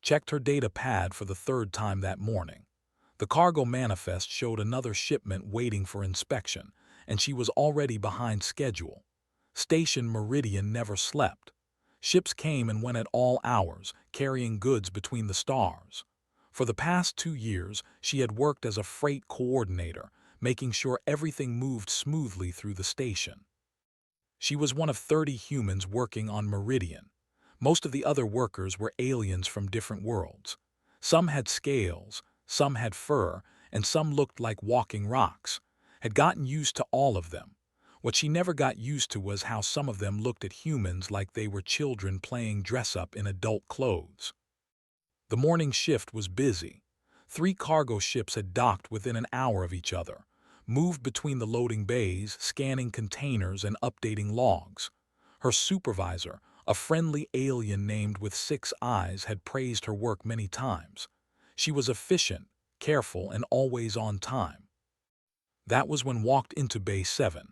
checked her data pad for the third time that morning. The cargo manifest showed another shipment waiting for inspection, and she was already behind schedule. Station Meridian never slept. Ships came and went at all hours, carrying goods between the stars. For the past 2 years, she had worked as a freight coordinator, making sure everything moved smoothly through the station. She was one of 30 humans working on Meridian. Most of the other workers were aliens from different worlds. Some had scales, some had fur, and some looked like walking rocks. Had gotten used to all of them. What she never got used to was how some of them looked at humans like they were children playing dress-up in adult clothes. The morning shift was busy. 3 cargo ships had docked within an hour of each other, moved between the loading bays, scanning containers and updating logs. Her supervisor, a friendly alien named with 6 eyes, had praised her work many times. She was efficient, careful, and always on time. That was when walked into Bay 7.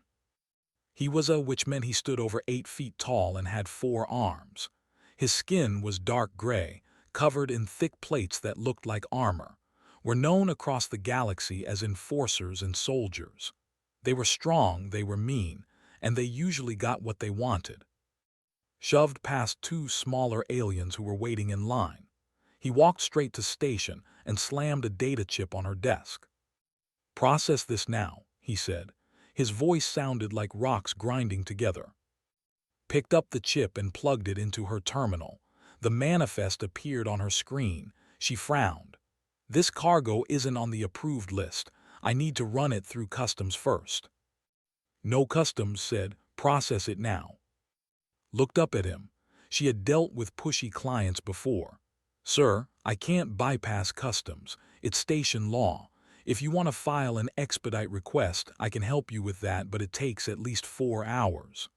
He was which meant he stood over 8 feet tall and had 4 arms. His skin was dark gray, covered in thick plates that looked like armor. Were known across the galaxy as enforcers and soldiers. They were strong, they were mean, and they usually got what they wanted. Shoved past 2 smaller aliens who were waiting in line. He walked straight to station and slammed a data chip on her desk. "Process this now," he said. His voice sounded like rocks grinding together. Picked up the chip and plugged it into her terminal. The manifest appeared on her screen. She frowned. "This cargo isn't on the approved list. I need to run it through customs first." "No customs," said. "Process it now." Looked up at him. She had dealt with pushy clients before. "Sir, I can't bypass customs. It's station law. If you want to file an expedite request, I can help you with that, but it takes at least 4 hours.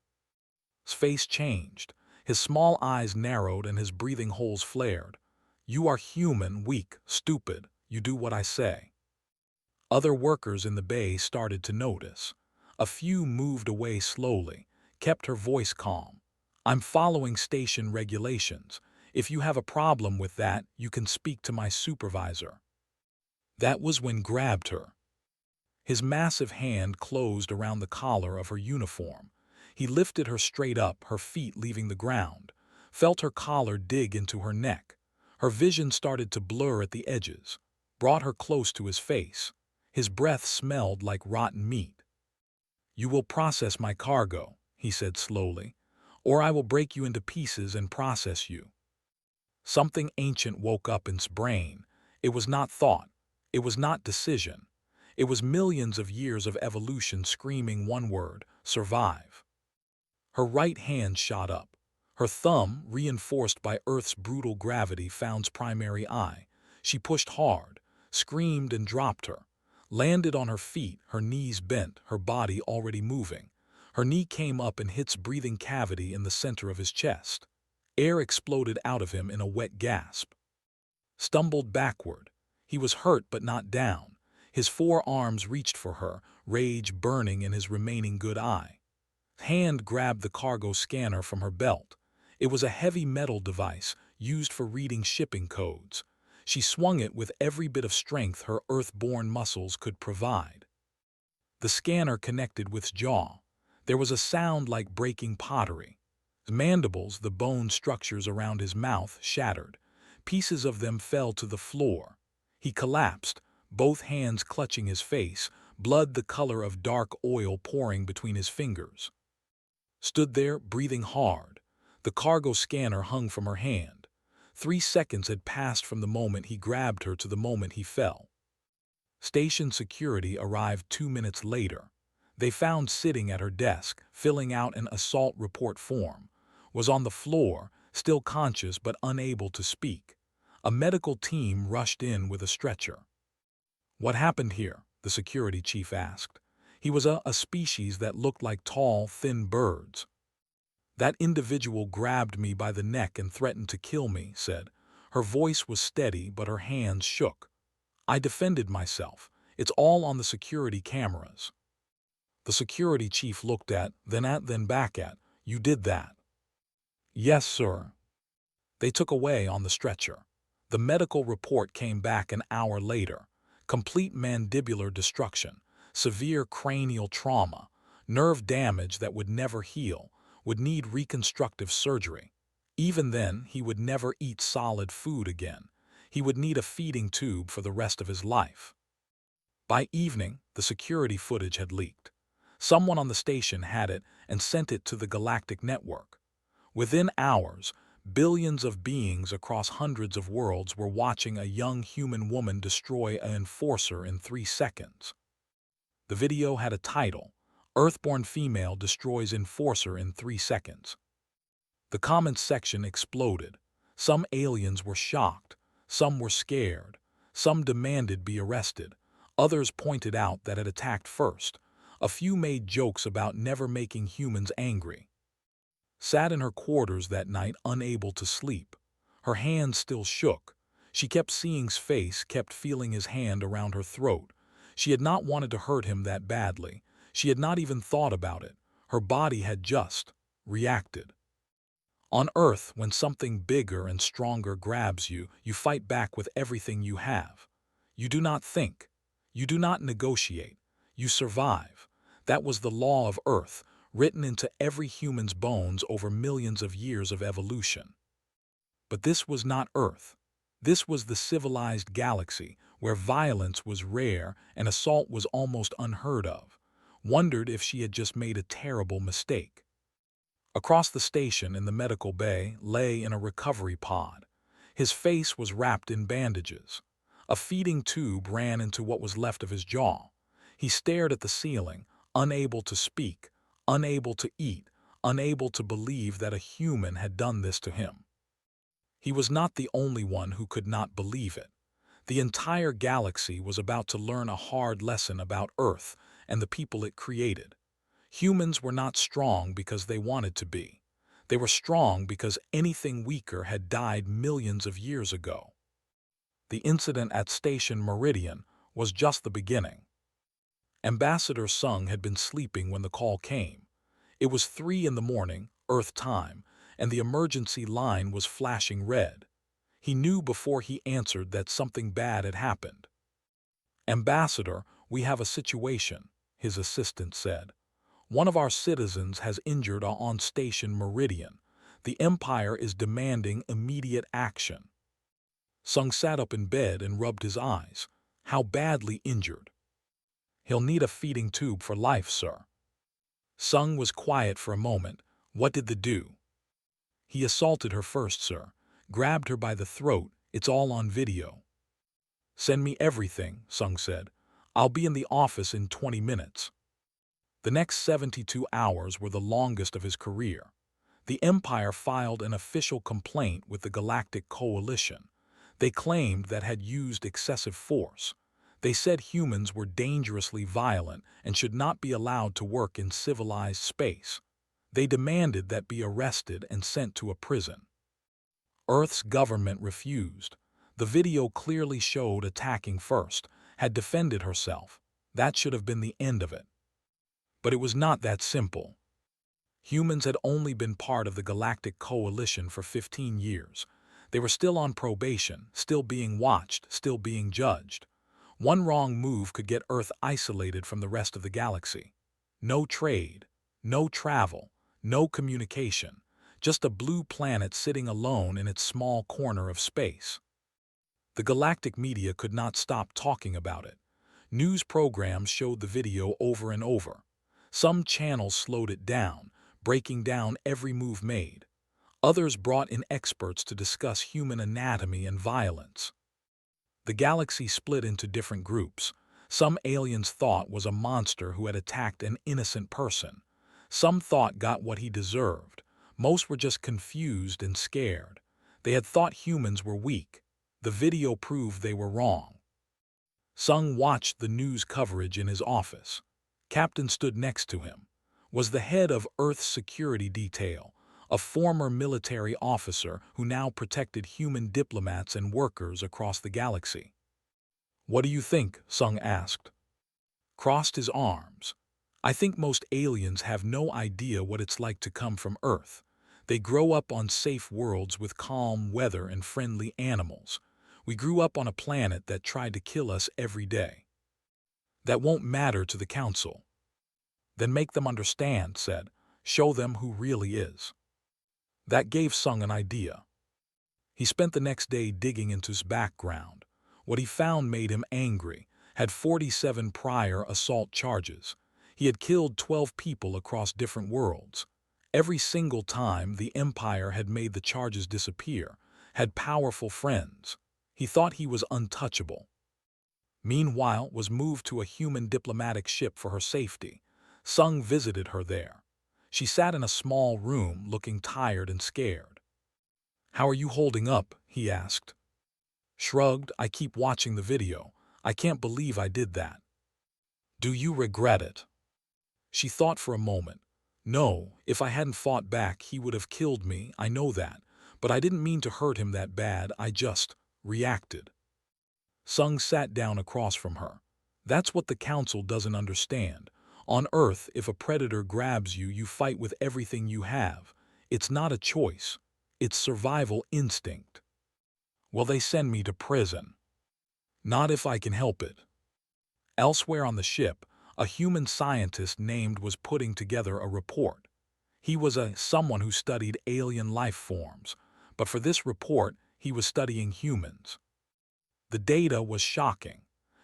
His face changed. His small eyes narrowed and his breathing holes flared. "You are human, weak, stupid. You do what I say." Other workers in the bay started to notice. A few moved away slowly, kept her voice calm. "I'm following station regulations. If you have a problem with that, you can speak to my supervisor." That was when grabbed her. His massive hand closed around the collar of her uniform. He lifted her straight up, her feet leaving the ground, felt her collar dig into her neck. Her vision started to blur at the edges, brought her close to his face. His breath smelled like rotten meat. "You will process my cargo," he said slowly, "or I will break you into pieces and process you." Something ancient woke up in his brain. It was not thought. It was not decision. It was millions of years of evolution screaming one word: survive. Her right hand shot up. Her thumb, reinforced by Earth's brutal gravity, found his primary eye. She pushed hard, screamed and dropped her. Landed on her feet, her knees bent, her body already moving. Her knee came up and hit his breathing cavity in the center of his chest. Air exploded out of him in a wet gasp. Stumbled backward. He was hurt but not down. His 4 arms reached for her, rage burning in his remaining good eye. Hand grabbed the cargo scanner from her belt. It was a heavy metal device used for reading shipping codes. She swung it with every bit of strength her Earthborn muscles could provide. The scanner connected with his jaw. There was a sound like breaking pottery. His mandibles, the bone structures around his mouth, shattered. Pieces of them fell to the floor. He collapsed, both hands clutching his face, blood the color of dark oil pouring between his fingers. Stood there, breathing hard. The cargo scanner hung from her hand. 3 seconds had passed from the moment he grabbed her to the moment he fell. Station security arrived 2 minutes later. They found sitting at her desk, filling out an assault report form. Was on the floor, still conscious but unable to speak. A medical team rushed in with a stretcher. "What happened here?" the security chief asked. He was a species that looked like tall, thin birds. "That individual grabbed me by the neck and threatened to kill me," said. Her voice was steady, but her hands shook. "I defended myself. It's all on the security cameras." The security chief looked then back at. "You did that?" "Yes, sir." They took away on the stretcher. The medical report came back an hour later. Complete mandibular destruction, severe cranial trauma, nerve damage that would never heal, would need reconstructive surgery. Even then, he would never eat solid food again. He would need a feeding tube for the rest of his life. By evening, the security footage had leaked. Someone on the station had it and sent it to the Galactic Network. Within hours, billions of beings across hundreds of worlds were watching a young human woman destroy an enforcer in 3 seconds. The video had a title, Earthborn Female Destroys Enforcer in 3 Seconds. The comments section exploded. Some aliens were shocked, some were scared, some demanded be arrested, others pointed out that it attacked first. A few made jokes about never making humans angry. Sat in her quarters that night unable to sleep. Her hands still shook. She kept seeing his face, kept feeling his hand around her throat. She had not wanted to hurt him that badly. She had not even thought about it. Her body had just reacted. On Earth, when something bigger and stronger grabs you, you fight back with everything you have. You do not think. You do not negotiate. You survive. That was the law of Earth, written into every human's bones over millions of years of evolution. But this was not Earth. This was the civilized galaxy, where violence was rare and assault was almost unheard of. Wondered if she had just made a terrible mistake. Across the station in the medical bay lay in a recovery pod. His face was wrapped in bandages. A feeding tube ran into what was left of his jaw. He stared at the ceiling, unable to speak, unable to eat, unable to believe that a human had done this to him. He was not the only one who could not believe it. The entire galaxy was about to learn a hard lesson about Earth and the people it created. Humans were not strong because they wanted to be. They were strong because anything weaker had died millions of years ago. The incident at Station Meridian was just the beginning. Ambassador Sung had been sleeping when the call came. It was 3 in the morning, Earth time, and the emergency line was flashing red. He knew before he answered that something bad had happened. "Ambassador, we have a situation," his assistant said. "One of our citizens has injured on Station Meridian. The Empire is demanding immediate action." Sung sat up in bed and rubbed his eyes. "How badly injured?" "He'll need a feeding tube for life, sir." Sung was quiet for a moment. "What did the do?" "He assaulted her first, sir. Grabbed her by the throat. It's all on video." "Send me everything," Sung said. "I'll be in the office in 20 minutes." The next 72 hours were the longest of his career. The Empire filed an official complaint with the Galactic Coalition. They claimed that had used excessive force. They said humans were dangerously violent and should not be allowed to work in civilized space. They demanded that be arrested and sent to a prison. Earth's government refused. The video clearly showed attacking first, had defended herself. That should have been the end of it. But it was not that simple. Humans had only been part of the Galactic Coalition for 15 years. They were still on probation, still being watched, still being judged. One wrong move could get Earth isolated from the rest of the galaxy. No trade, no travel, no communication, just a blue planet sitting alone in its small corner of space. The galactic media could not stop talking about it. News programs showed the video over and over. Some channels slowed it down, breaking down every move made. Others brought in experts to discuss human anatomy and violence. The galaxy split into different groups. Some aliens thought was a monster who had attacked an innocent person. Some thought got what he deserved. Most were just confused and scared. They had thought humans were weak. The video proved they were wrong. Sung watched the news coverage in his office. Captain stood next to him. Was the head of Earth's security detail, a former military officer who now protected human diplomats and workers across the galaxy. "What do you think?" Sung asked. Crossed his arms. "I think most aliens have no idea what it's like to come from Earth. They grow up on safe worlds with calm weather and friendly animals. We grew up on a planet that tried to kill us every day. That won't matter to the council. Then make them understand, said. Show them who really is. That gave Sung an idea. He spent the next day digging into his background. What he found made him angry. Had 47 prior assault charges. He had killed 12 people across different worlds. Every single time the Empire had made the charges disappear, had powerful friends. He thought he was untouchable. Meanwhile, was moved to a human diplomatic ship for her safety. Sung visited her there. She sat in a small room looking tired and scared. "How are you holding up?" he asked. Shrugged, "I keep watching the video. I can't believe I did that." "Do you regret it?" She thought for a moment. "No, if I hadn't fought back, he would have killed me, I know that. But I didn't mean to hurt him that bad, I just reacted." Sung sat down across from her. "That's what the council doesn't understand. On Earth, if a predator grabs you, you fight with everything you have. It's not a choice. It's survival instinct." "Will they send me to prison?" "Not if I can help it." Elsewhere on the ship, a human scientist named was putting together a report. He was someone who studied alien life forms, but for this report, he was studying humans. The data was shocking.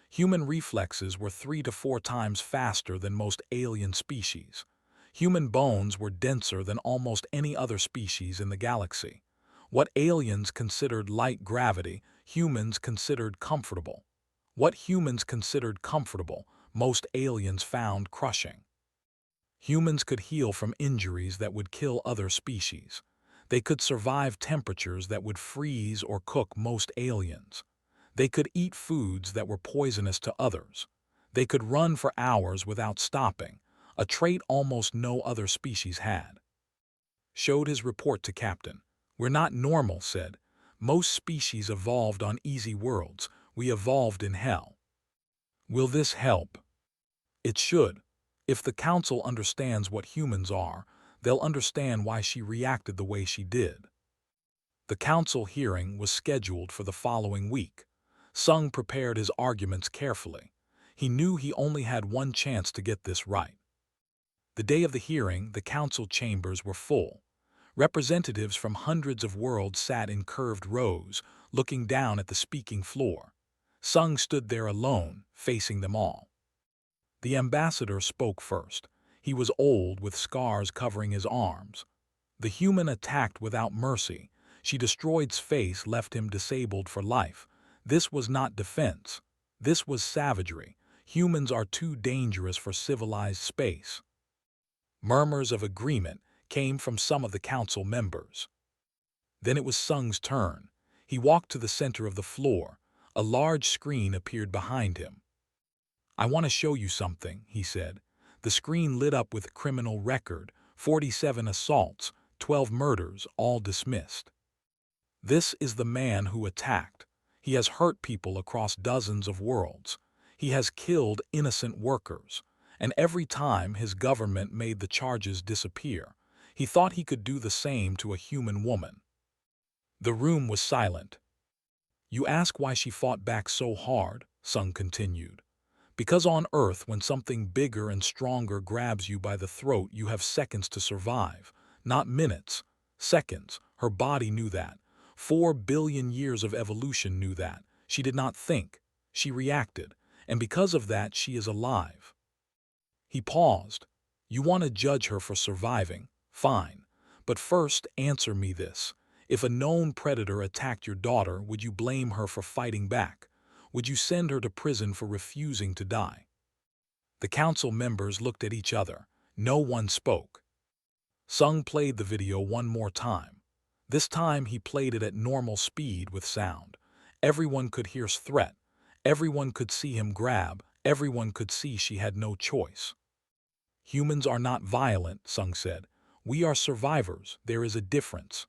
Human reflexes were 3 to 4 times faster than most alien species. Human bones were denser than almost any other species in the galaxy. What aliens considered light gravity, humans considered comfortable. What humans considered comfortable, most aliens found crushing. Humans could heal from injuries that would kill other species. They could survive temperatures that would freeze or cook most aliens. They could eat foods that were poisonous to others. They could run for hours without stopping, a trait almost no other species had. Showed his report to Captain. "We're not normal," said. "Most species evolved on easy worlds. We evolved in hell." "Will this help?" "It should. If the council understands what humans are, they'll understand why she reacted the way she did." The council hearing was scheduled for the following week. Sung prepared his arguments carefully. He knew he only had one chance to get this right. The day of the hearing, the council chambers were full. Representatives from hundreds of worlds sat in curved rows, looking down at the speaking floor. Sung stood there alone, facing them all. The ambassador spoke first. He was old, with scars covering his arms. The human attacked without mercy. She destroyed's face left him disabled for life. This was not defense. This was savagery. Humans are too dangerous for civilized space. Murmurs of agreement came from some of the council members. Then it was Sung's turn. He walked to the center of the floor. A large screen appeared behind him. "I want to show you something," he said. The screen lit up with criminal record, 47 assaults, 12 murders, all dismissed. "This is the man who attacked. He has hurt people across dozens of worlds. He has killed innocent workers. And every time his government made the charges disappear, he thought he could do the same to a human woman." The room was silent. "You ask why she fought back so hard," Sung continued. "Because on Earth, when something bigger and stronger grabs you by the throat, you have seconds to survive, not minutes. Seconds. Her body knew that. 4 billion years of evolution knew that. She did not think. She reacted. And because of that, she is alive." He paused. "You want to judge her for surviving? Fine. But first, answer me this. If a known predator attacked your daughter, would you blame her for fighting back? Would you send her to prison for refusing to die?" The council members looked at each other. No one spoke. Sung played the video one more time. This time he played it at normal speed with sound. Everyone could hear his threat. Everyone could see him grab. Everyone could see she had no choice. "Humans are not violent," Sung said. "We are survivors. There is a difference."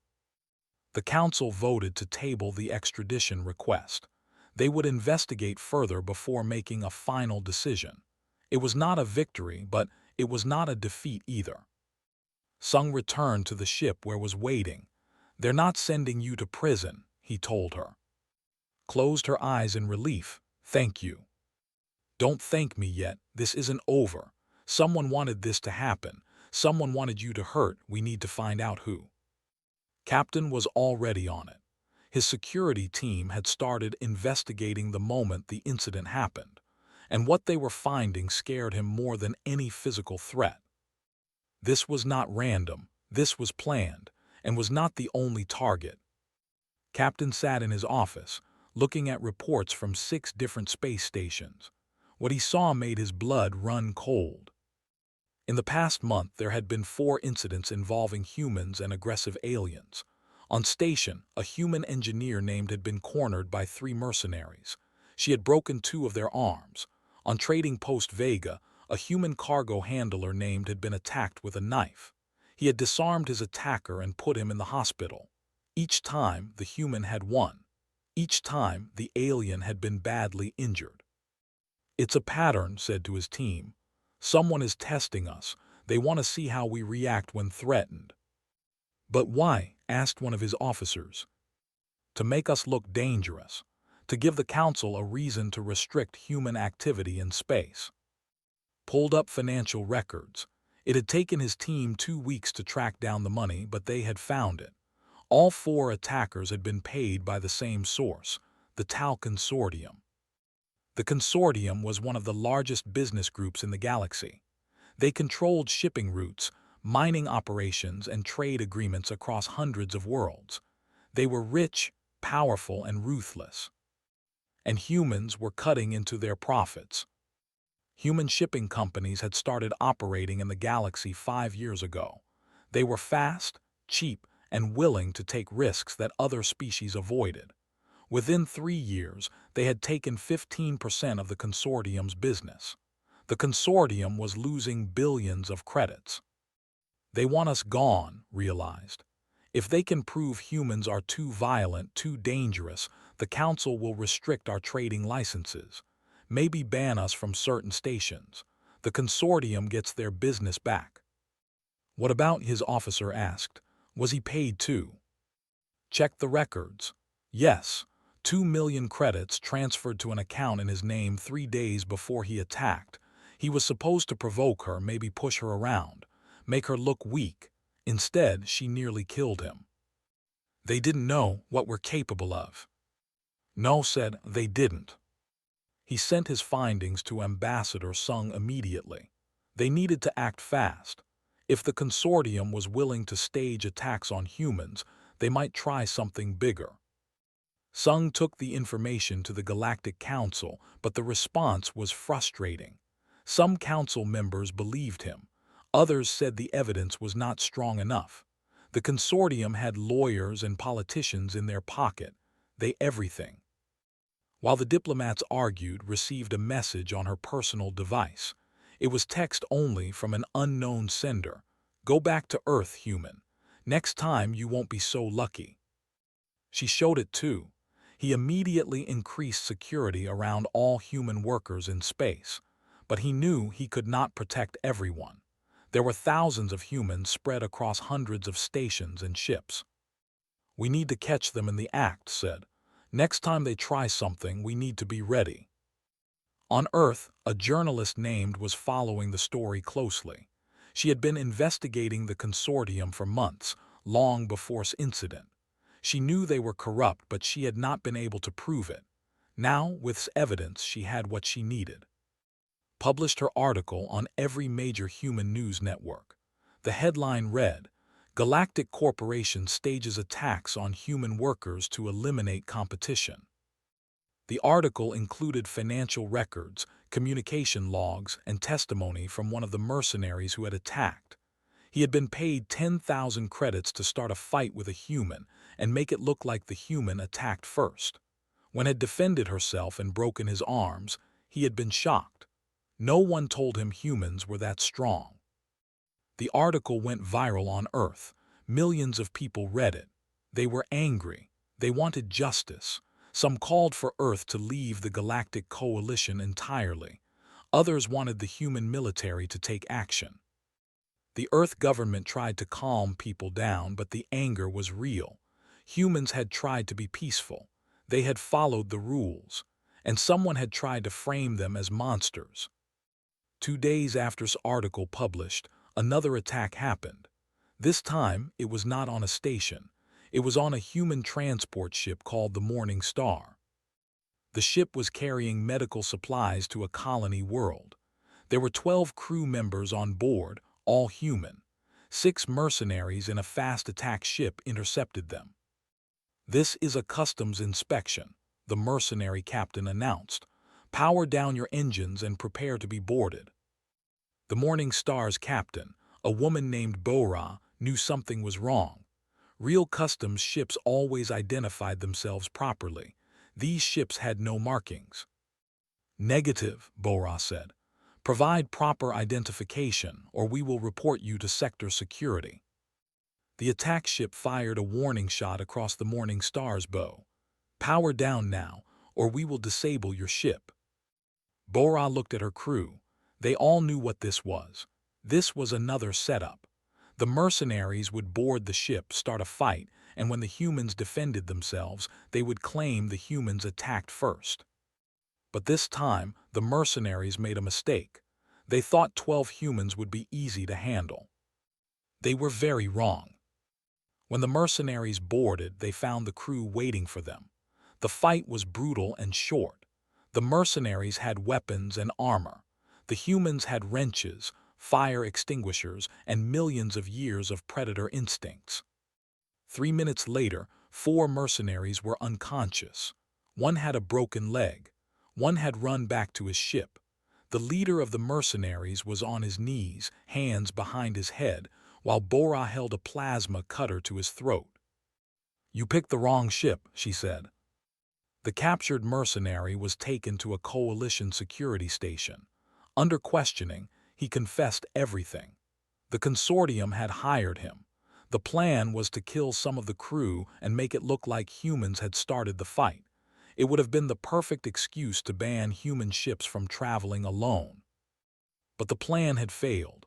The council voted to table the extradition request. They would investigate further before making a final decision. It was not a victory, but it was not a defeat either. Sung returned to the ship where was waiting. "They're not sending you to prison," he told her. closed her eyes in relief. "Thank you." "Don't thank me yet. This isn't over. Someone wanted this to happen. Someone wanted you to hurt. We need to find out who." Captain was already on it. His security team had started investigating the moment the incident happened, and what they were finding scared him more than any physical threat. This was not random, this was planned, and was not the only target. Captain sat in his office, looking at reports from 6 different space stations. What he saw made his blood run cold. In the past month, there had been 4 incidents involving humans and aggressive aliens. On station, a human engineer named had been cornered by 3 mercenaries. She had broken 2 of their arms. On Trading Post Vega, a human cargo handler named had been attacked with a knife. He had disarmed his attacker and put him in the hospital. Each time, the human had won. Each time, the alien had been badly injured. "It's a pattern," said to his team. "Someone is testing us. They want to see how we react when threatened." "But why?" asked one of his officers. "To make us look dangerous. To give the Council a reason to restrict human activity in space." Pulled up financial records. It had taken his team 2 weeks to track down the money, but they had found it. All 4 attackers had been paid by the same source, the Tau Consortium. The Consortium was one of the largest business groups in the galaxy. They controlled shipping routes, mining operations, and trade agreements across hundreds of worlds. They were rich, powerful, and ruthless. And humans were cutting into their profits. Human shipping companies had started operating in the galaxy 5 years ago. They were fast, cheap, and willing to take risks that other species avoided. Within 3 years, they had taken 15% of the consortium's business. The consortium was losing billions of credits. "They want us gone," realized. "If they can prove humans are too violent, too dangerous, the Council will restrict our trading licenses, maybe ban us from certain stations. The consortium gets their business back." "What about?" his officer asked. "Was he paid too?" "Check the records." "Yes. 2 million credits transferred to an account in his name 3 days before he attacked. He was supposed to provoke her, maybe push her around, make her look weak. Instead, she nearly killed him." "They didn't know what we're capable of." "No," said they didn't. He sent his findings to Ambassador Sung immediately. They needed to act fast. If the consortium was willing to stage attacks on humans, they might try something bigger. Sung took the information to the Galactic Council, but the response was frustrating. Some council members believed him. Others said the evidence was not strong enough. The consortium had lawyers and politicians in their pocket. They everything. While the diplomats argued, received a message on her personal device. It was text only from an unknown sender. "Go back to Earth, human. Next time you won't be so lucky." She showed it too. He immediately increased security around all human workers in space. But he knew he could not protect everyone. There were thousands of humans spread across hundreds of stations and ships. "We need to catch them in the act," said. "Next time they try something, we need to be ready." On Earth, a journalist named was following the story closely. She had been investigating the consortium for months, long before this incident. She knew they were corrupt, but she had not been able to prove it. Now, with evidence, she had what she needed. Published her article on every major human news network. The headline read, "Galactic Corporation stages attacks on human workers to eliminate competition." The article included financial records, communication logs, and testimony from one of the mercenaries who had attacked. He had been paid 10,000 credits to start a fight with a human and make it look like the human attacked first. When had defended herself and broken his arms, he had been shocked. No one told him humans were that strong. The article went viral on Earth. Millions of people read it. They were angry. They wanted justice. Some called for Earth to leave the Galactic Coalition entirely. Others wanted the human military to take action. The Earth government tried to calm people down, but the anger was real. Humans had tried to be peaceful. They had followed the rules, and someone had tried to frame them as monsters. 2 days after this article published, another attack happened. This time, it was not on a station. It was on a human transport ship called the Morning Star. The ship was carrying medical supplies to a colony world. There were 12 crew members on board, all human. 6 mercenaries in a fast attack ship intercepted them. "This is a customs inspection," the mercenary captain announced. "Power down your engines and prepare to be boarded." The Morning Star's captain, a woman named Bora, knew something was wrong. Real customs ships always identified themselves properly. These ships had no markings. "Negative," Bora said. "Provide proper identification, or we will report you to sector security." The attack ship fired a warning shot across the Morning Star's bow. "Power down now, or we will disable your ship." Bora looked at her crew. They all knew what this was. This was another setup. The mercenaries would board the ship, start a fight, and when the humans defended themselves, they would claim the humans attacked first. But this time, the mercenaries made a mistake. They thought 12 humans would be easy to handle. They were very wrong. When the mercenaries boarded, they found the crew waiting for them. The fight was brutal and short. The mercenaries had weapons and armor. The humans had wrenches, fire extinguishers, and millions of years of predator instincts. 3 minutes later, 4 mercenaries were unconscious. One had a broken leg. One had run back to his ship. The leader of the mercenaries was on his knees, hands behind his head, while Bora held a plasma cutter to his throat. "You picked the wrong ship," she said. The captured mercenary was taken to a coalition security station. Under questioning, he confessed everything. The consortium had hired him. The plan was to kill some of the crew and make it look like humans had started the fight. It would have been the perfect excuse to ban human ships from traveling alone. But the plan had failed.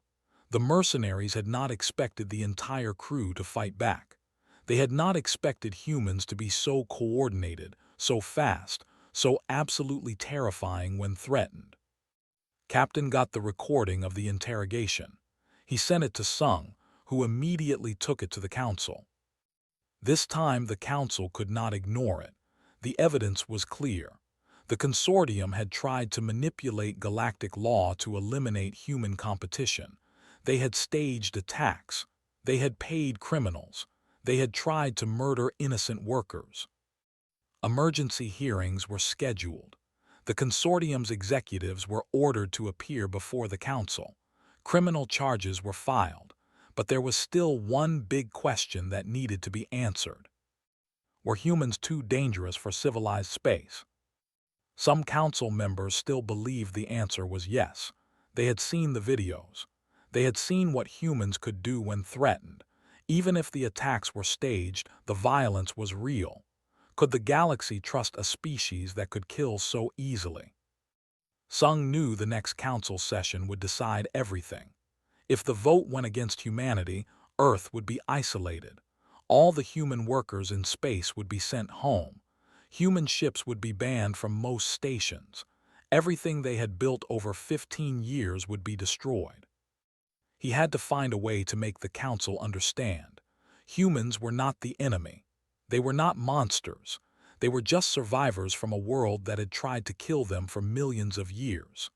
The mercenaries had not expected the entire crew to fight back. They had not expected humans to be so coordinated, so fast, so absolutely terrifying when threatened. Captain got the recording of the interrogation. He sent it to Sung, who immediately took it to the council. This time the council could not ignore it. The evidence was clear. The consortium had tried to manipulate galactic law to eliminate human competition. They had staged attacks. They had paid criminals. They had tried to murder innocent workers. Emergency hearings were scheduled. The consortium's executives were ordered to appear before the council. Criminal charges were filed, but there was still one big question that needed to be answered. Were humans too dangerous for civilized space? Some council members still believed the answer was yes. They had seen the videos. They had seen what humans could do when threatened. Even if the attacks were staged, the violence was real. Could the galaxy trust a species that could kill so easily? Sung knew the next council session would decide everything. If the vote went against humanity, Earth would be isolated. All the human workers in space would be sent home. Human ships would be banned from most stations. Everything they had built over 15 years would be destroyed. He had to find a way to make the council understand. Humans were not the enemy. They were not monsters. They were just survivors from a world that had tried to kill them for millions of years.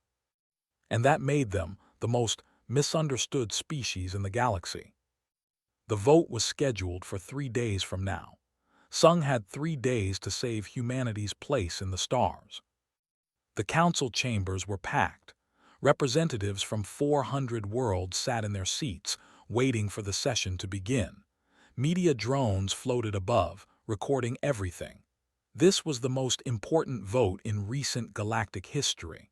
And that made them the most misunderstood species in the galaxy. The vote was scheduled for 3 days from now. Sung had 3 days to save humanity's place in the stars. The council chambers were packed. Representatives from 400 worlds sat in their seats, waiting for the session to begin. Media drones floated above, recording everything. This was the most important vote in recent galactic history.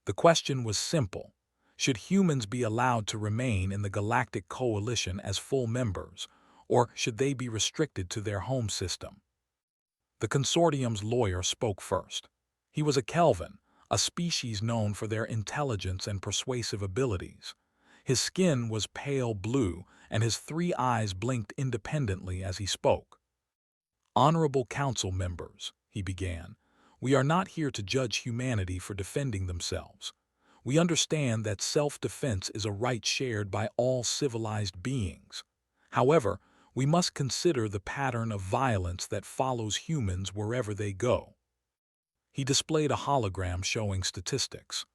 The question was simple. Should humans be allowed to remain in the Galactic Coalition as full members, or should they be restricted to their home system? The consortium's lawyer spoke first. He was a Kelvin, a species known for their intelligence and persuasive abilities. His skin was pale blue, and his 3 eyes blinked independently as he spoke. "Honorable council members," he began, "we are not here to judge humanity for defending themselves. We understand that self-defense is a right shared by all civilized beings. However, we must consider the pattern of violence that follows humans wherever they go." He displayed a hologram showing statistics.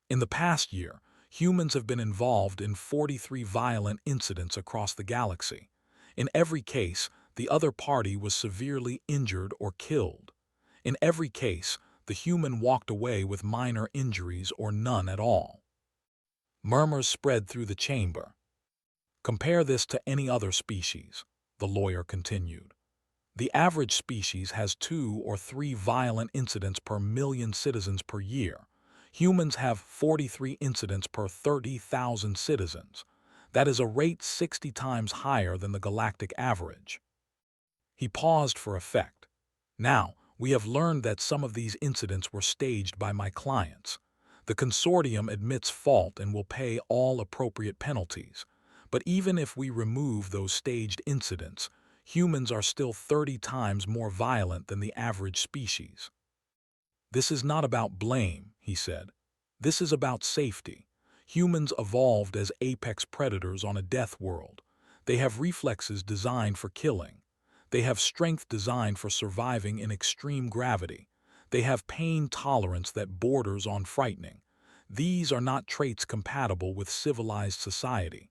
In the past year, humans have been involved in 43 violent incidents across the galaxy. In every case, the other party was severely injured or killed. In every case, the human walked away with minor injuries or none at all. Murmurs spread through the chamber. "Compare this to any other species," the lawyer continued. "The average species has 2 or 3 violent incidents per million citizens per year. Humans have 43 incidents per 30,000 citizens. That is a rate 60 times higher than the galactic average." He paused for effect. "Now, we have learned that some of these incidents were staged by my clients. The consortium admits fault and will pay all appropriate penalties. But even if we remove those staged incidents, humans are still 30 times more violent than the average species." "This is not about blame," he said. "This is about safety. Humans evolved as apex predators on a death world. They have reflexes designed for killing. They have strength designed for surviving in extreme gravity. They have pain tolerance that borders on frightening. These are not traits compatible with civilized society."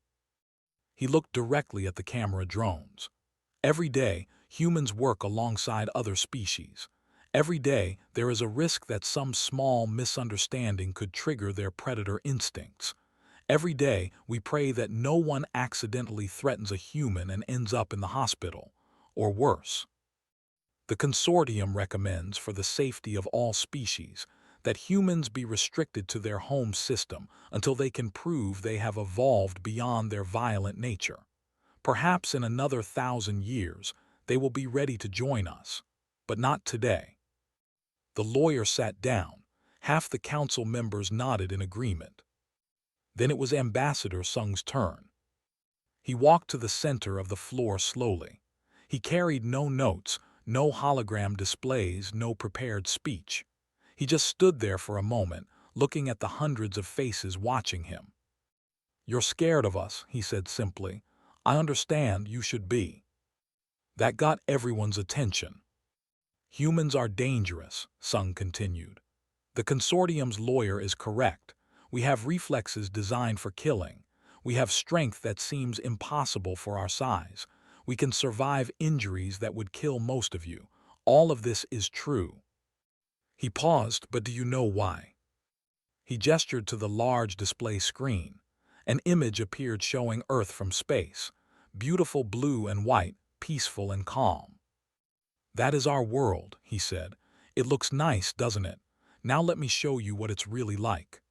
He looked directly at the camera drones. "Every day, humans work alongside other species. Every day, there is a risk that some small misunderstanding could trigger their predator instincts. Every day, we pray that no one accidentally threatens a human and ends up in the hospital, or worse. The consortium recommends, for the safety of all species, that humans be restricted to their home system until they can prove they have evolved beyond their violent nature. Perhaps in another 1,000 years, they will be ready to join us, but not today." The lawyer sat down. Half the council members nodded in agreement. Then it was Ambassador Sung's turn. He walked to the center of the floor slowly. He carried no notes, no hologram displays, no prepared speech. He just stood there for a moment, looking at the hundreds of faces watching him. "You're scared of us," he said simply. "I understand you should be." That got everyone's attention. "Humans are dangerous," Sung continued. "The consortium's lawyer is correct. We have reflexes designed for killing. We have strength that seems impossible for our size. We can survive injuries that would kill most of you. All of this is true." He paused, "But do you know why?" He gestured to the large display screen. An image appeared showing Earth from space, beautiful blue and white, peaceful and calm. "That is our world," he said. "It looks nice, doesn't it? Now let me show you what it's really like."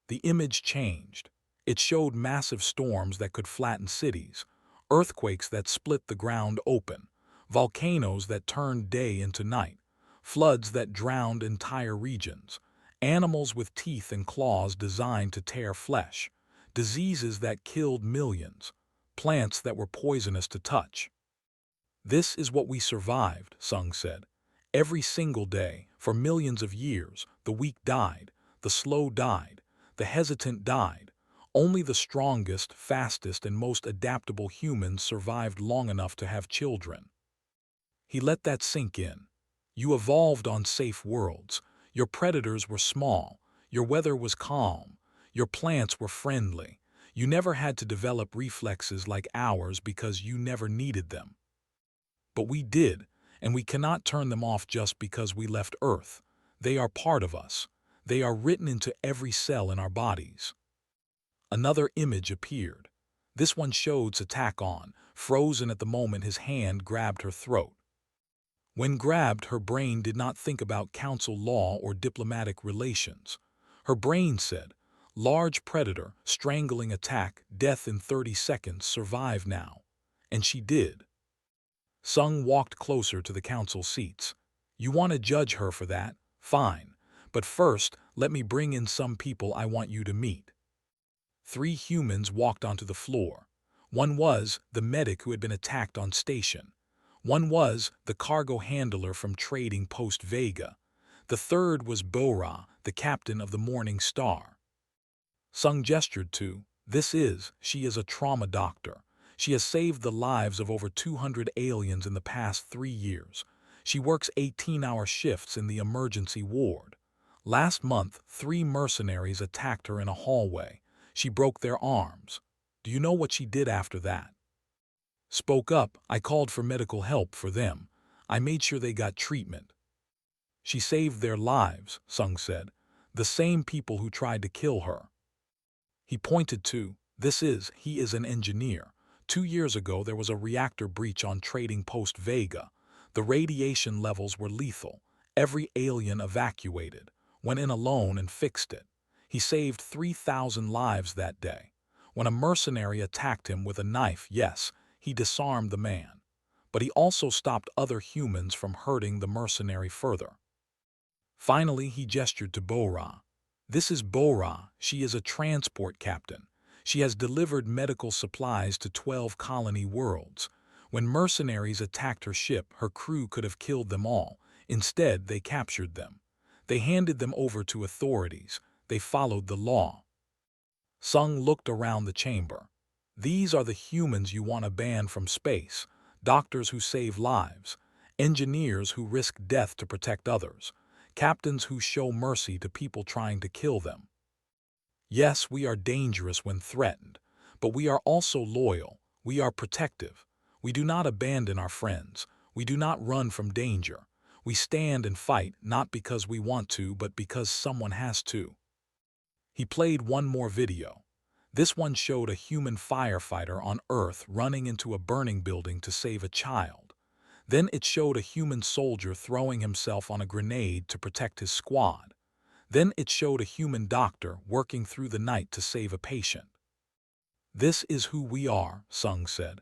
The image changed. It showed massive storms that could flatten cities, earthquakes that split the ground open, volcanoes that turned day into night, floods that drowned entire regions, animals with teeth and claws designed to tear flesh, diseases that killed millions, plants that were poisonous to touch. "This is what we survived," Sung said. "Every single day, for millions of years, the weak died, the slow died, the hesitant died. Only the strongest, fastest, and most adaptable humans survived long enough to have children." He let that sink in. "You evolved on safe worlds. Your predators were small. Your weather was calm. Your plants were friendly. You never had to develop reflexes like ours because you never needed them. But we did, and we cannot turn them off just because we left Earth. They are part of us. They are written into every cell in our bodies." Another image appeared. This one showed Satakon, frozen at the moment his hand grabbed her throat. When grabbed, her brain did not think about council law or diplomatic relations. Her brain said, "Large predator, strangling attack, death in 30 seconds, survive now." And she did. Sung walked closer to the council seats. "You want to judge her for that? Fine. But first, let me bring in some people I want you to meet." 3 humans walked onto the floor. One was the medic who had been attacked on station. One was the cargo handler from Trading Post Vega. The third was Bora, the captain of the Morning Star. Sung gestured to, she is a trauma doctor. She has saved the lives of over 200 aliens in the past 3 years. She works 18-hour shifts in the emergency ward. Last month, 3 mercenaries attacked her in a hallway. She broke their arms. Do you know what she did after that? Spoke up, I called for medical help for them. I made sure they got treatment. She saved their lives, Sung said. The same people who tried to kill her. He pointed to, he is an engineer. 2 years ago there was a reactor breach on Trading Post Vega. The radiation levels were lethal. Every alien evacuated, went in alone and fixed it. He saved 3,000 lives that day. When a mercenary attacked him with a knife, yes, he disarmed the man. But he also stopped other humans from hurting the mercenary further. Finally, he gestured to Bora. This is Bora. She is a transport captain. She has delivered medical supplies to 12 colony worlds. When mercenaries attacked her ship, her crew could have killed them all. Instead, they captured them. They handed them over to authorities. They followed the law. Sung looked around the chamber. These are the humans you want to ban from space. Doctors who save lives. Engineers who risk death to protect others. Captains who show mercy to people trying to kill them. Yes, we are dangerous when threatened, but we are also loyal. We are protective. We do not abandon our friends. We do not run from danger. We stand and fight not because we want to, but because someone has to. He played one more video. This one showed a human firefighter on Earth running into a burning building to save a child. Then it showed a human soldier throwing himself on a grenade to protect his squad. Then it showed a human doctor working through the night to save a patient. This is who we are, Sung said.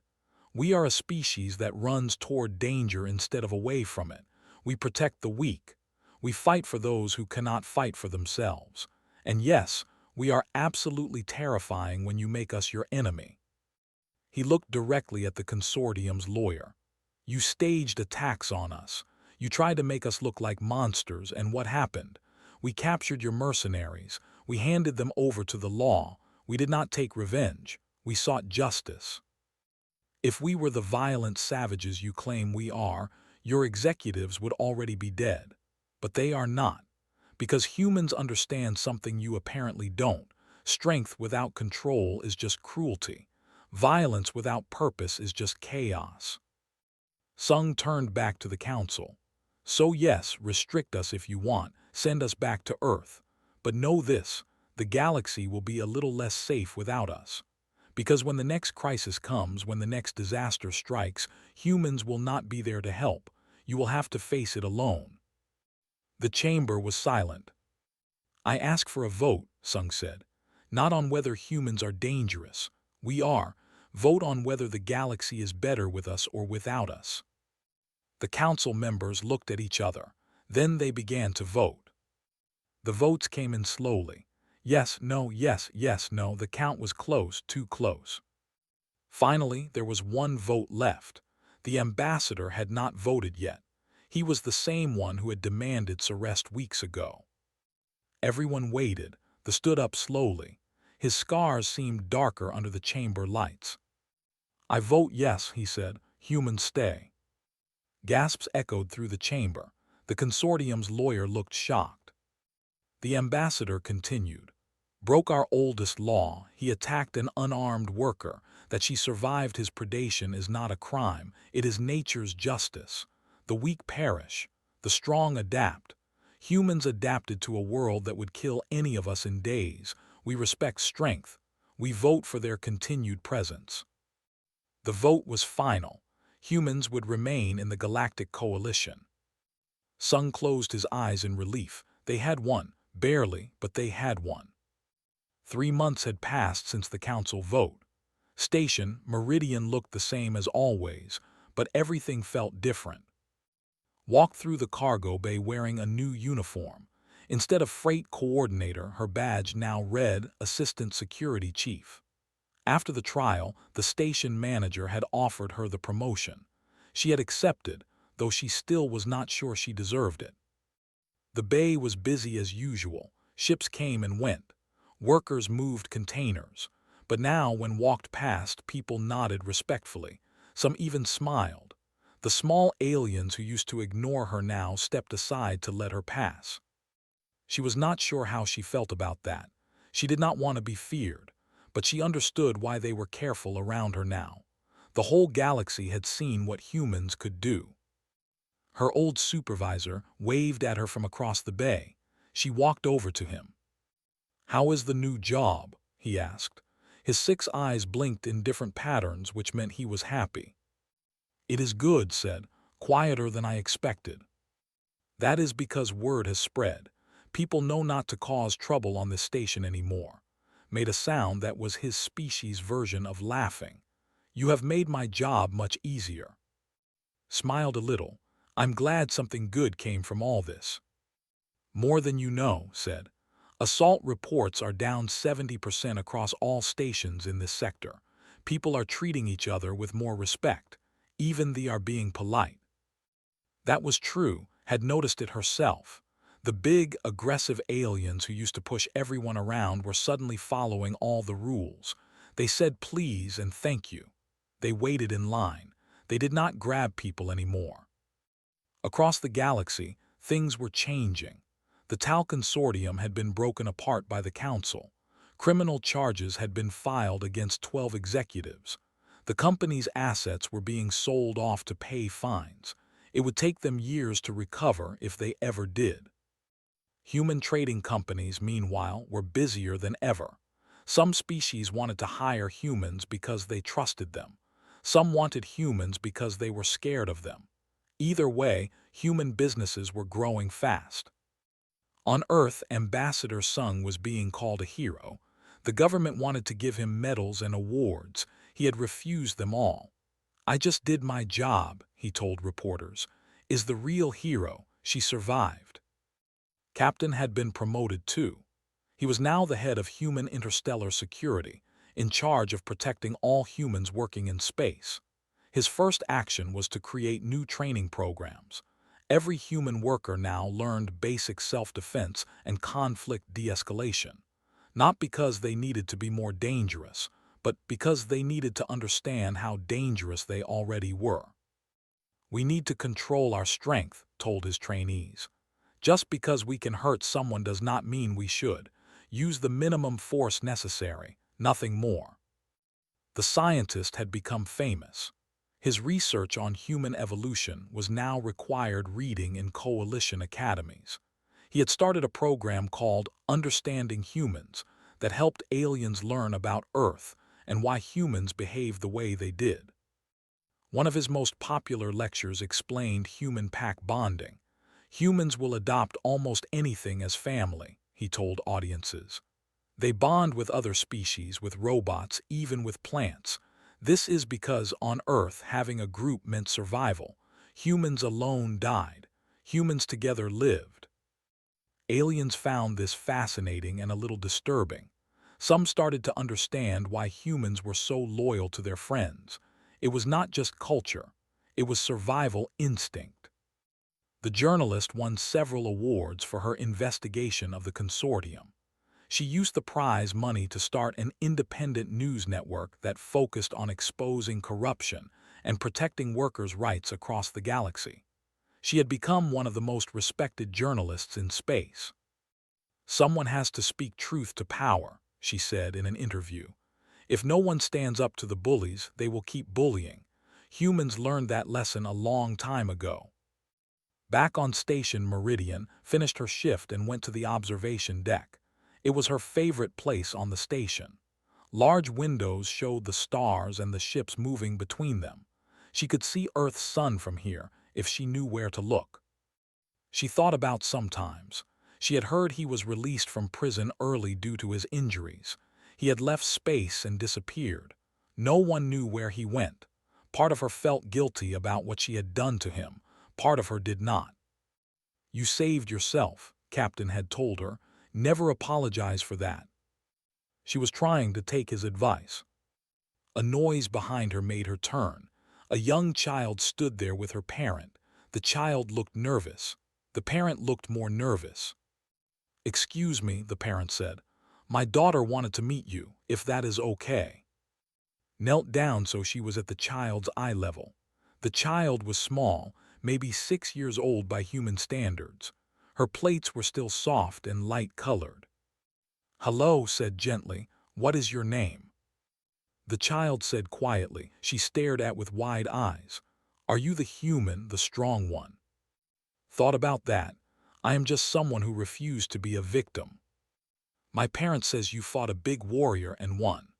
We are a species that runs toward danger instead of away from it. We protect the weak. We fight for those who cannot fight for themselves. And yes, we are absolutely terrifying when you make us your enemy. He looked directly at the consortium's lawyer. You staged attacks on us. You tried to make us look like monsters, and what happened? We captured your mercenaries. We handed them over to the law. We did not take revenge. We sought justice. If we were the violent savages you claim we are, your executives would already be dead. But they are not. Because humans understand something you apparently don't. Strength without control is just cruelty. Violence without purpose is just chaos. Sung turned back to the council. So yes, restrict us if you want, send us back to Earth. But know this, the galaxy will be a little less safe without us. Because when the next crisis comes, when the next disaster strikes, humans will not be there to help. You will have to face it alone. The chamber was silent. I ask for a vote, Sung said. Not on whether humans are dangerous. We are. Vote on whether the galaxy is better with us or without us. The council members looked at each other. Then they began to vote. The votes came in slowly. Yes, no, yes, yes, no. The count was close, too close. Finally, there was one vote left. The ambassador had not voted yet. He was the same one who had demanded arrest weeks ago. Everyone waited. The stood up slowly. His scars seemed darker under the chamber lights. I vote yes, he said. Humans stay. Gasps echoed through the chamber. The consortium's lawyer looked shocked. The ambassador continued. Broke our oldest law. He attacked an unarmed worker. That she survived his predation is not a crime. It is nature's justice. The weak perish. The strong adapt. Humans adapted to a world that would kill any of us in days. We respect strength. We vote for their continued presence. The vote was final. Humans would remain in the Galactic Coalition. Sung closed his eyes in relief. They had won. Barely, but they had won. 3 months had passed since the council vote. Station, Meridian looked the same as always, but everything felt different. Walked through the cargo bay wearing a new uniform. Instead of freight coordinator, her badge now read Assistant Security Chief. After the trial, the station manager had offered her the promotion. She had accepted, though she still was not sure she deserved it. The bay was busy as usual. Ships came and went. Workers moved containers. But now, when walked past, people nodded respectfully. Some even smiled. The small aliens who used to ignore her now stepped aside to let her pass. She was not sure how she felt about that. She did not want to be feared, but she understood why they were careful around her now. The whole galaxy had seen what humans could do. Her old supervisor waved at her from across the bay. She walked over to him. "How is the new job?" he asked. His 6 eyes blinked in different patterns, which meant he was happy. "It is good," said, "quieter than I expected." "That is because word has spread. People know not to cause trouble on this station anymore." Made a sound that was his species' version of laughing. "You have made my job much easier." Smiled a little. "I'm glad something good came from all this." "More than you know," said. "Assault reports are down 70% across all stations in this sector. People are treating each other with more respect. Even they are being polite." That was true, had noticed it herself. The big, aggressive aliens who used to push everyone around were suddenly following all the rules. They said please and thank you. They waited in line. They did not grab people anymore. Across the galaxy, things were changing. The Tau Consortium had been broken apart by the Council. Criminal charges had been filed against 12 executives. The company's assets were being sold off to pay fines. It would take them years to recover if they ever did. Human trading companies, meanwhile, were busier than ever. Some species wanted to hire humans because they trusted them. Some wanted humans because they were scared of them. Either way, human businesses were growing fast. On Earth, Ambassador Sung was being called a hero. The government wanted to give him medals and awards. He had refused them all. "I just did my job," he told reporters. "Is the real hero. She survived." Captain had been promoted too. He was now the head of Human Interstellar Security, in charge of protecting all humans working in space. His first action was to create new training programs. Every human worker now learned basic self-defense and conflict de-escalation, not because they needed to be more dangerous, but because they needed to understand how dangerous they already were. "We need to control our strength," told his trainees. "Just because we can hurt someone does not mean we should. Use the minimum force necessary, nothing more." The scientist had become famous. His research on human evolution was now required reading in coalition academies. He had started a program called Understanding Humans that helped aliens learn about Earth and why humans behaved the way they did. One of his most popular lectures explained human pack bonding. "Humans will adopt almost anything as family," he told audiences. "They bond with other species, with robots, even with plants. This is because on Earth having a group meant survival. Humans alone died. Humans together lived." Aliens found this fascinating and a little disturbing. Some started to understand why humans were so loyal to their friends. It was not just culture. It was survival instinct. The journalist won several awards for her investigation of the consortium. She used the prize money to start an independent news network that focused on exposing corruption and protecting workers' rights across the galaxy. She had become one of the most respected journalists in space. "Someone has to speak truth to power," she said in an interview. "If no one stands up to the bullies, they will keep bullying. Humans learned that lesson a long time ago." Back on station, Meridian finished her shift and went to the observation deck. It was her favorite place on the station. Large windows showed the stars and the ships moving between them. She could see Earth's sun from here if she knew where to look. She thought about sometimes. She had heard he was released from prison early due to his injuries. He had left space and disappeared. No one knew where he went. Part of her felt guilty about what she had done to him. Part of her did not. "You saved yourself," Captain had told her. "Never apologize for that." She was trying to take his advice. A noise behind her made her turn. A young child stood there with her parent. The child looked nervous. The parent looked more nervous. "Excuse me," the parent said. "My daughter wanted to meet you, if that is okay." Knelt down so she was at the child's eye level. The child was small, maybe 6 years old by human standards. Her plates were still soft and light-colored. "Hello," said gently. "What is your name?" The child said quietly. She stared at with wide eyes. "Are you the human, the strong one?" "Thought about that. I am just someone who refused to be a victim. My parent says you fought a big warrior and won."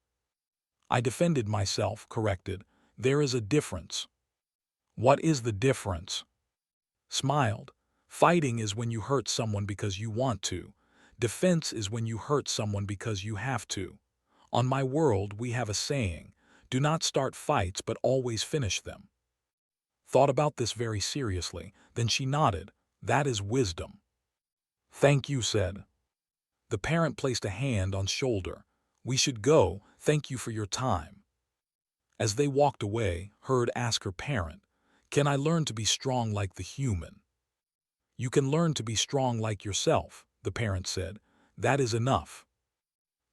"I defended myself," corrected. "There is a difference." "What is the difference?" Smiled. "Fighting is when you hurt someone because you want to. Defense is when you hurt someone because you have to. On my world, we have a saying, do not start fights but always finish them." Thought about this very seriously. Then she nodded. "That is wisdom." "Thank you," said. The parent placed a hand on shoulder. "We should go. Thank you for your time." As they walked away, Heard asked her parent, "Can I learn to be strong like the human?" "You can learn to be strong like yourself," the parent said. "That is enough."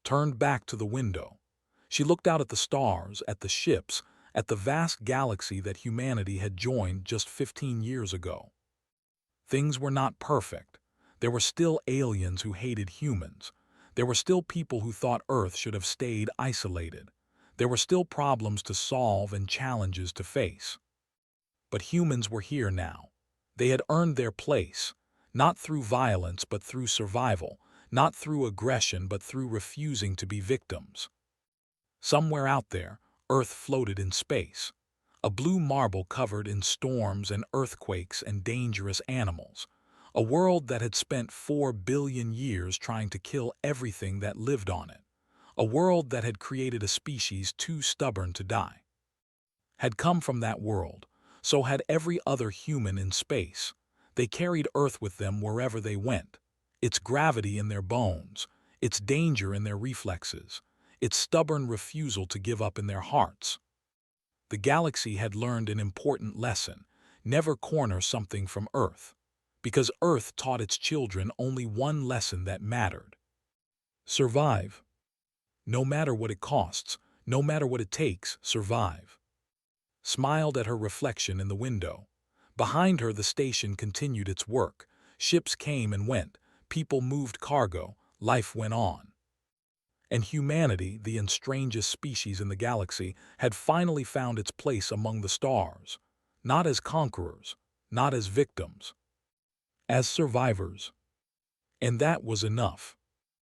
Turned back to the window. She looked out at the stars, at the ships, at the vast galaxy that humanity had joined just 15 years ago. Things were not perfect. There were still aliens who hated humans. There were still people who thought Earth should have stayed isolated. There were still problems to solve and challenges to face. But humans were here now. They had earned their place, not through violence but through survival, not through aggression but through refusing to be victims. Somewhere out there, Earth floated in space, a blue marble covered in storms and earthquakes and dangerous animals, a world that had spent 4 billion years trying to kill everything that lived on it, a world that had created a species too stubborn to die. Had come from that world, so had every other human in space. They carried Earth with them wherever they went, its gravity in their bones, its danger in their reflexes, its stubborn refusal to give up in their hearts. The galaxy had learned an important lesson: never corner something from Earth, because Earth taught its children only one lesson that mattered. Survive. No matter what it costs, no matter what it takes, survive. Smiled at her reflection in the window. Behind her, the station continued its work. Ships came and went, people moved cargo, life went on. And humanity, the strangest species in the galaxy, had finally found its place among the stars, not as conquerors, not as victims, as survivors. And that was enough.